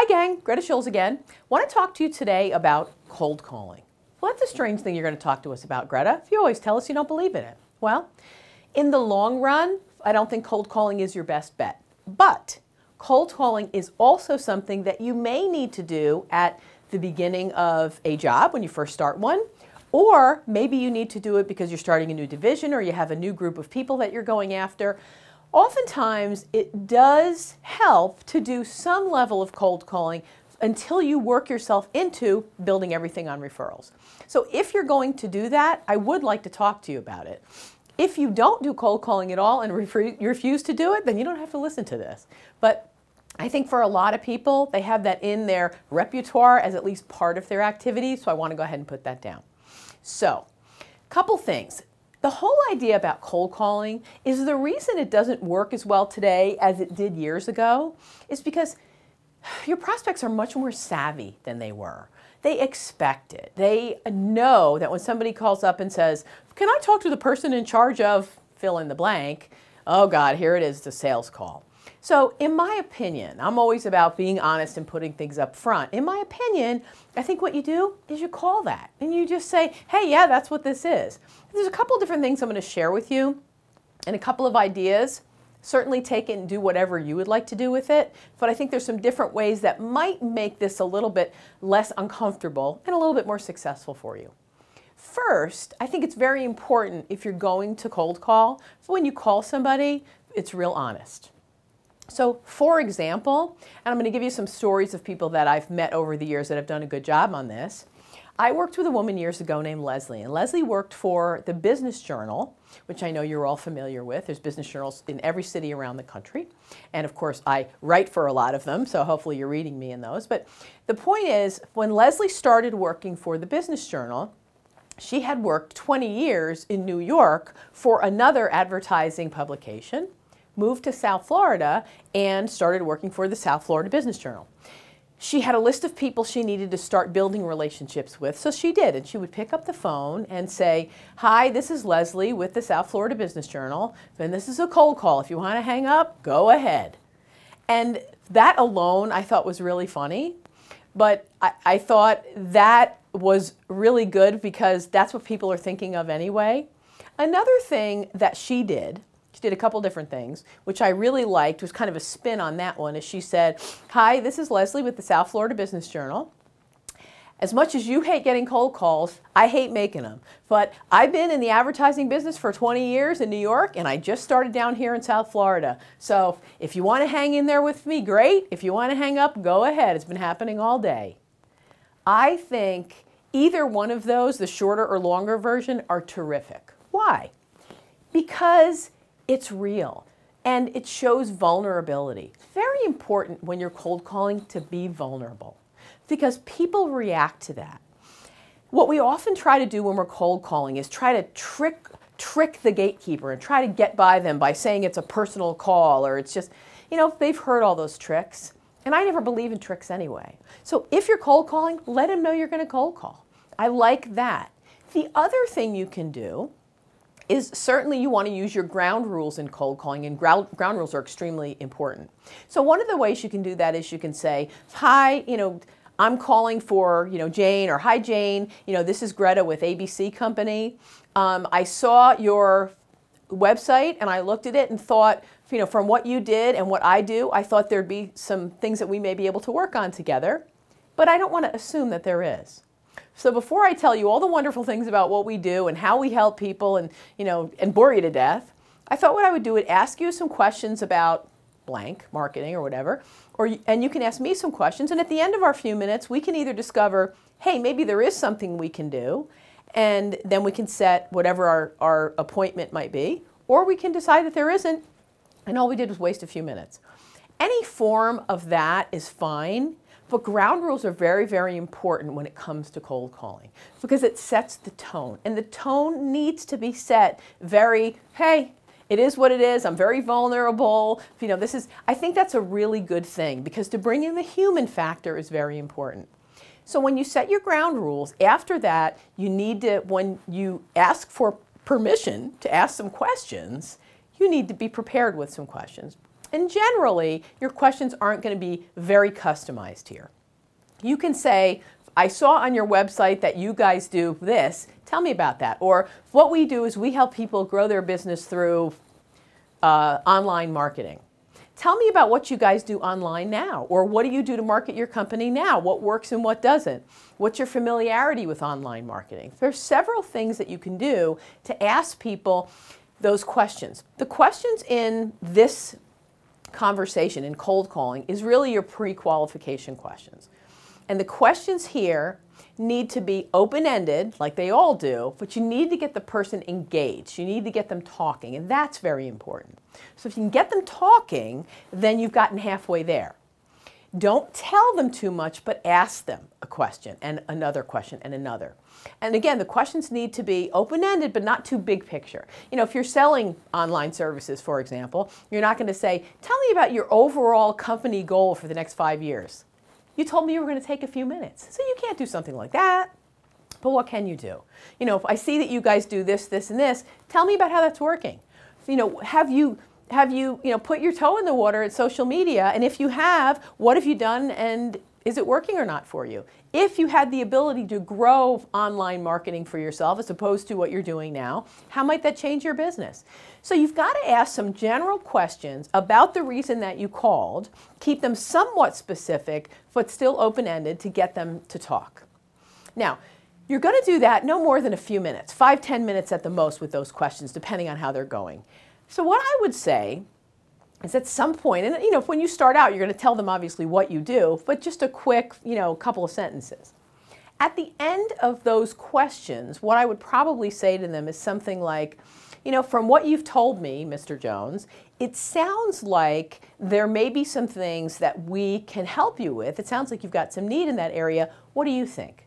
Hi gang, Greta Schulz again. Want to talk to you today about cold calling. Well, that's a strange thing you're going to talk to us about, Greta. You always tell us you don't believe in it. Well, in the long run, I don't think cold calling is your best bet. But cold calling is also something that you may need to do at the beginning of a job when you first start one. Or maybe you need to do it because you're starting a new division or you have a new group of people that you're going after. Oftentimes, it does help to do some level of cold calling until you work yourself into building everything on referrals. So if you're going to do that, I would like to talk to you about it. If you don't do cold calling at all and you refuse to do it, then you don't have to listen to this. But I think for a lot of people, they have that in their repertoire as at least part of their activity, so I want to go ahead and put that down. So, couple things. The whole idea about cold calling is the reason it doesn't work as well today as it did years ago is because your prospects are much more savvy than they were. They expect it. They know that when somebody calls up and says, "Can I talk to the person in charge of fill in the blank?" Oh God, here it is, the sales call. So in my opinion, I'm always about being honest and putting things up front. In my opinion, I think what you do is you call that and you just say, hey, yeah, that's what this is. There's a couple different things I'm going to share with you and a couple of ideas. Certainly take it and do whatever you would like to do with it, but I think there's some different ways that might make this a little bit less uncomfortable and a little bit more successful for you. First, I think it's very important if you're going to cold call, when you call somebody, it's real honest. So, for example, and I'm going to give you some stories of people that I've met over the years that have done a good job on this. I worked with a woman years ago named Leslie, and Leslie worked for the Business Journal, which I know you're all familiar with. There's business journals in every city around the country, and of course I write for a lot of them, so hopefully you're reading me in those. But the point is, when Leslie started working for the Business Journal, she had worked 20 years in New York for another advertising publication, moved to South Florida, and started working for the South Florida Business Journal. She had a list of people she needed to start building relationships with, so she did. And she would pick up the phone and say, "Hi, this is Leslie with the South Florida Business Journal, and this is a cold call. If you want to hang up, go ahead." And that alone I thought was really funny, but I thought that was really good because that's what people are thinking of anyway. Another thing that she did a couple different things, which I really liked, was kind of a spin on that one, is she said, "Hi, this is Leslie with the South Florida Business Journal. As much as you hate getting cold calls, I hate making them. But I've been in the advertising business for 20 years in New York, and I just started down here in South Florida. So if you want to hang in there with me, great. If you want to hang up, go ahead. It's been happening all day." I think either one of those, the shorter or longer version, are terrific. Why? Because it's real, and it shows vulnerability. It's very important when you're cold calling to be vulnerable because people react to that. What we often try to do when we're cold calling is try to trick the gatekeeper and try to get by them by saying it's a personal call or it's just, you know, they've heard all those tricks. And I never believe in tricks anyway. So if you're cold calling, let them know you're going to cold call. I like that. The other thing you can do is certainly you want to use your ground rules in cold calling, and ground rules are extremely important. So one of the ways you can do that is you can say, "Hi, I'm calling for, Jane," or "Hi, Jane, this is Greta with ABC Company. I saw your website and I looked at it and thought, from what you did and what I do, I thought there'd be some things that we may be able to work on together, but I don't want to assume that there is. So before I tell you all the wonderful things about what we do and how we help people and, and bore you to death, I thought what I would do is ask you some questions about blank, marketing or whatever, and you can ask me some questions, and at the end of our few minutes, we can either discover, hey, maybe there is something we can do, and then we can set whatever our appointment might be, or we can decide that there isn't, and all we did was waste a few minutes. Any form of that is fine. But ground rules are very, very important when it comes to cold calling because it sets the tone. And the tone needs to be set very, hey, it is what it is. I'm very vulnerable. I think that's a really good thing because to bring in the human factor is very important. So when you set your ground rules, after that, you need to, when you ask for permission to ask some questions, you need to be prepared with some questions. And generally, your questions aren't going to be very customized here. You can say, I saw on your website that you guys do this. Tell me about that. Or what we do is we help people grow their business through online marketing. Tell me about what you guys do online now, or what do you do to market your company now? What works and what doesn't? What's your familiarity with online marketing? There's several things that you can do to ask people those questions. The questions in this conversation, in cold calling, is really your pre-qualification questions. And the questions here need to be open-ended, like they all do, but you need to get the person engaged. You need to get them talking, and that's very important. So if you can get them talking, then you've gotten halfway there. Don't tell them too much, but ask them a question and another question and another. And again, the questions need to be open-ended, but not too big picture. You know, if you're selling online services, for example, you're not going to say, tell me about your overall company goal for the next 5 years. You told me you were going to take a few minutes. So you can't do something like that. But what can you do? You know, if I see that you guys do this, this, and this, tell me about how that's working. You know, have you put your toe in the water at social media? And if you have, what have you done and is it working or not for you? If you had the ability to grow online marketing for yourself as opposed to what you're doing now, how might that change your business? So you've got to ask some general questions about the reason that you called, keep them somewhat specific, but still open-ended to get them to talk. Now, you're going to do that no more than a few minutes, 5-10 minutes at the most with those questions, depending on how they're going. So what I would say is at some point, and you know, when you start out, you're going to tell them obviously what you do, but just a quick, couple of sentences. At the end of those questions, what I would probably say to them is something like, from what you've told me, Mr. Jones, it sounds like there may be some things that we can help you with. It sounds like you've got some need in that area. What do you think?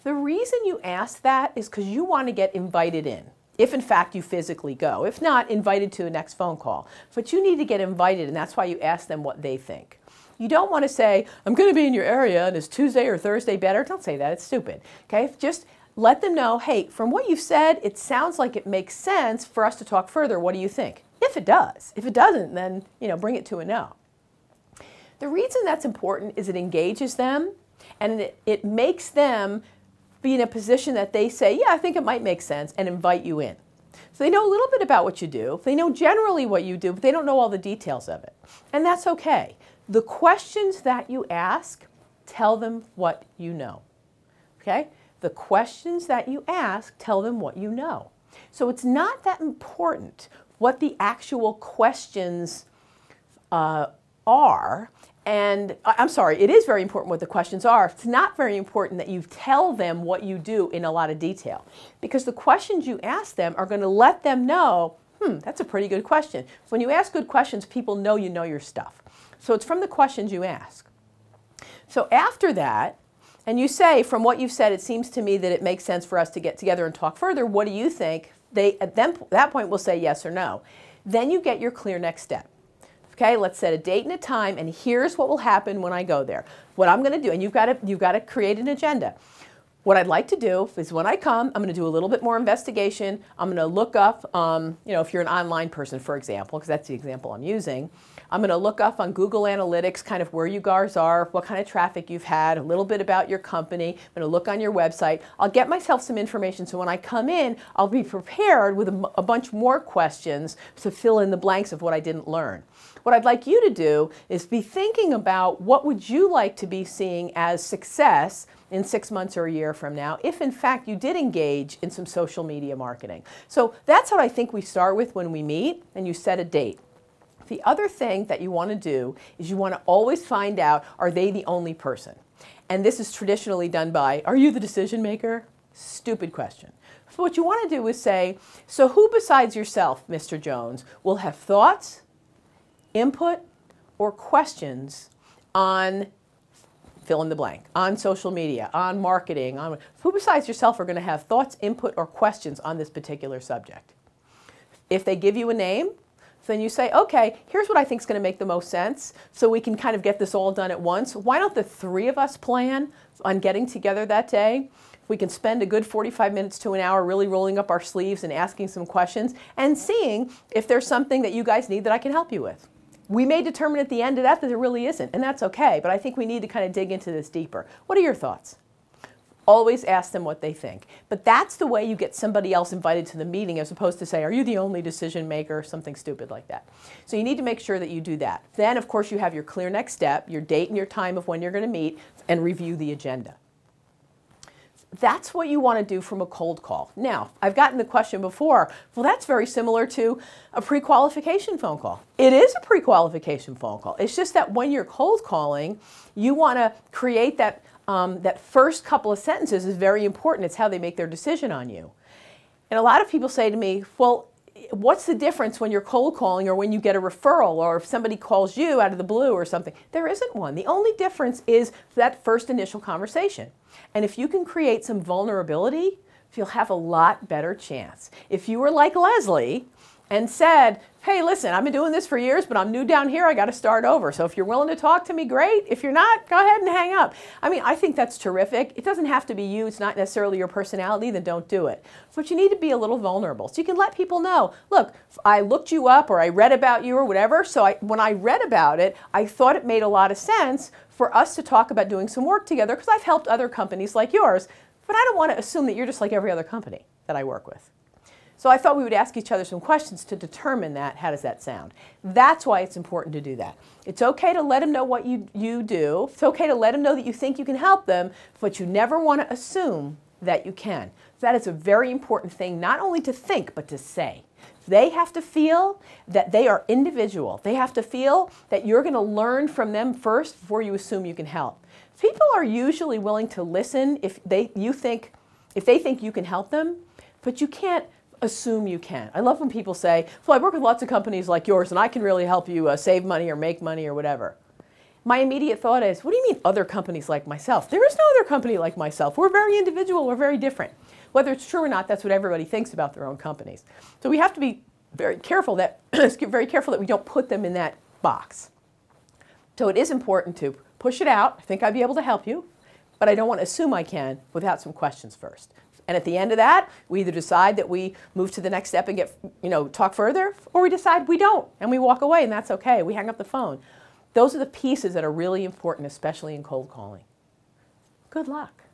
The reason you ask that is because you want to get invited in. If in fact you physically go. If not, invited to the next phone call. But you need to get invited, and that's why you ask them what they think. You don't want to say, I'm going to be in your area, and is Tuesday or Thursday better? Don't say that. It's stupid. Okay? Just let them know, hey, from what you've said, it sounds like it makes sense for us to talk further. What do you think? If it does. If it doesn't, then bring it to a no. The reason that's important is it engages them, and it makes them be in a position that they say, yeah, I think it might make sense, and invite you in. So they know a little bit about what you do. They know generally what you do, but they don't know all the details of it. And that's okay. The questions that you ask, tell them what you know. Okay? The questions that you ask, tell them what you know. So it's not that important what the actual questions are. And I'm sorry, it is very important what the questions are. It's not very important that you tell them what you do in a lot of detail. Because the questions you ask them are going to let them know, that's a pretty good question. When you ask good questions, people know you know your stuff. So it's from the questions you ask. So after that, and you say, from what you've said, it seems to me that it makes sense for us to get together and talk further. What do you think? They, at that point, will say yes or no. Then you get your clear next step. Okay, let's set a date and a time, and here's what will happen when I go there. What I'm going to do, and you've got to create an agenda. What I'd like to do is when I come, I'm going to do a little bit more investigation. I'm going to look up, if you're an online person, for example, because that's the example I'm using. I'm going to look up on Google Analytics kind of where you guys are, what kind of traffic you've had, a little bit about your company. I'm going to look on your website. I'll get myself some information so when I come in, I'll be prepared with a bunch more questions to fill in the blanks of what I didn't learn. What I'd like you to do is be thinking about what would you like to be seeing as success in 6 months or a year from now, if in fact you did engage in some social media marketing. So that's what I think we start with when we meet and you set a date. The other thing that you want to do is you want to always find out, are they the only person? And this is traditionally done by, are you the decision maker? Stupid question. So what you want to do is say, so who besides yourself, Mr. Jones, will have thoughts, input, or questions on fill in the blank, on social media, on marketing, on who besides yourself are going to have thoughts, input, or questions on this particular subject? If they give you a name, So then you say, okay, here's what I think is going to make the most sense so we can kind of get this all done at once. Why don't the three of us plan on getting together that day? We can spend a good 45 minutes to an hour really rolling up our sleeves and asking some questions and seeing if there's something that you guys need that I can help you with. We may determine at the end of that there really isn't, and that's okay, but I think we need to kind of dig into this deeper. What are your thoughts? Always ask them what they think. But that's the way you get somebody else invited to the meeting as opposed to say, are you the only decision maker, or something stupid like that. So you need to make sure that you do that. Then, of course, you have your clear next step, your date and your time of when you're going to meet, and review the agenda. That's what you want to do from a cold call. Now, I've gotten the question before, well, that's very similar to a pre-qualification phone call. It is a pre-qualification phone call. It's just that when you're cold calling, you want to create that that first couple of sentences is very important. It's how they make their decision on you. And a lot of people say to me, well, what's the difference when you're cold calling or when you get a referral or if somebody calls you out of the blue or something? There isn't one. The only difference is that first initial conversation. And if you can create some vulnerability, you'll have a lot better chance. If you were like Leslie and said, hey, listen, I've been doing this for years, but I'm new down here, I got to start over. So if you're willing to talk to me, great. If you're not, go ahead and hang up. I mean, I think that's terrific. It doesn't have to be you. It's not necessarily your personality, then don't do it. But you need to be a little vulnerable. So you can let people know, look, I looked you up or I read about you or whatever. So when I read about it, I thought it made a lot of sense for us to talk about doing some work together because I've helped other companies like yours. But I don't want to assume that you're just like every other company that I work with. So I thought we would ask each other some questions to determine that. How does that sound? That's why it's important to do that. It's okay to let them know what you do. It's okay to let them know that you think you can help them, but you never want to assume that you can. That is a very important thing, not only to think, but to say. They have to feel that they are individual. They have to feel that you're going to learn from them first before you assume you can help. People are usually willing to listen if they think you can help them, but you can't assume you can. I love when people say, well, I work with lots of companies like yours and I can really help you save money or make money or whatever. My immediate thought is, what do you mean other companies like myself? There is no other company like myself. We're very individual. We're very different. Whether it's true or not, that's what everybody thinks about their own companies. So we have to be very careful that we don't put them in that box. So it is important to push it out. I think I'd be able to help you, but I don't want to assume I can without some questions first. And at the end of that, we either decide that we move to the next step and get, talk further, or we decide we don't, and we walk away, and that's okay. We hang up the phone. Those are the pieces that are really important, especially in cold calling. Good luck.